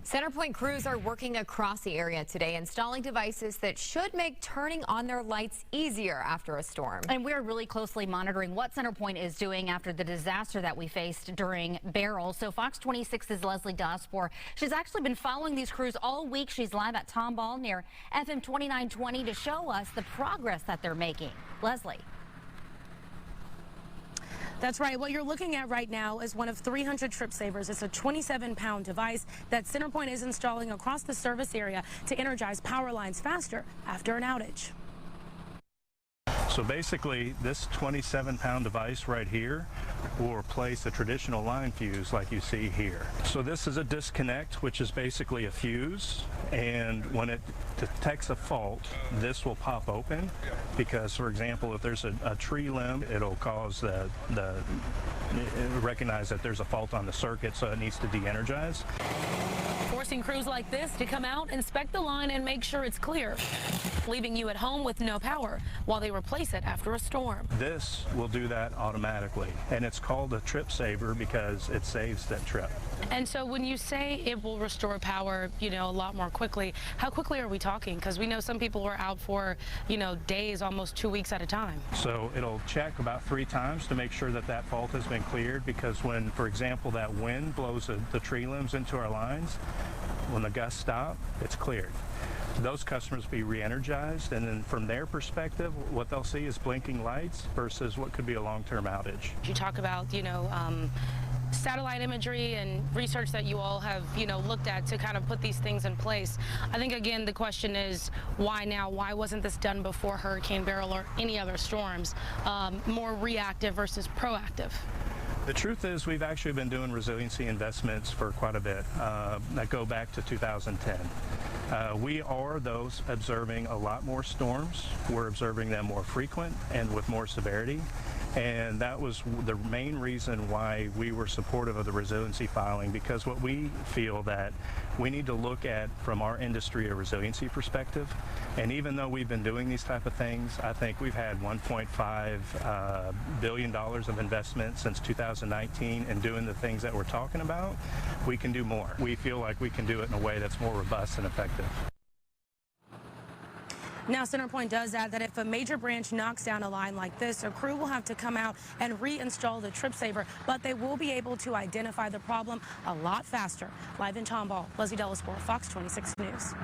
CenterPoint crews are working across the area today, installing devices that should make turning on their lights easier after a storm. And we're really closely monitoring what CenterPoint is doing after the disaster that we faced during Beryl. So Fox 26's Leslie DelasBour, she's actually been following these crews all week. She's live at Tomball near FM 2920 to show us the progress that they're making. Leslie. That's right. What you're looking at right now is one of 300 trip savers. It's a 27-pound device that CenterPoint is installing across the service area to energize power lines faster after an outage. So basically, this 27-pound device right here will replace a traditional line fuse like you see here. So this is a disconnect, which is basically a fuse, and when it detects a fault, this will pop open because, for example, if there's a tree limb, it'll cause recognize that there's a fault on the circuit, so it needs to de-energize. Forcing crews like this to come out, inspect the line, and make sure it's clear, leaving you at home with no power while they replace it after a storm. This will do that automatically, and it's called a trip saver because it saves that trip. And so when you say it will restore power, a lot more quickly, how quickly are we talking? Because we know some people are out for, days, almost 2 weeks at a time. So it'll check about 3 times to make sure that that fault has been cleared, because when, for example, that wind blows the tree limbs into our lines, when the gusts stop, it's cleared. Those customers be re-energized, and then from their perspective, what they'll see is blinking lights versus what could be a long-term outage. You talk about, satellite imagery and research that you all have, looked at to kind of put these things in place. I think, again, the question is, why now? Why wasn't this done before Hurricane Beryl or any other storms? More reactive versus proactive? The truth is, we've actually been doing resiliency investments for quite a bit that go back to 2010. We are, though, observing a lot more storms. We're observing them more frequent and with more severity. And that was the main reason why we were supportive of the resiliency filing, because what we feel that we need to look at from our industry a resiliency perspective. And even though we've been doing these type of things, I think we've had $1.5 billion of investment since 2019 in doing the things that we're talking about. We can do more. We feel like we can do it in a way that's more robust and effective. Now, CenterPoint does add that if a major branch knocks down a line like this, a crew will have to come out and reinstall the trip saver, but they will be able to identify the problem a lot faster. Live in Tomball, Leslie DelasBour, Fox 26 News.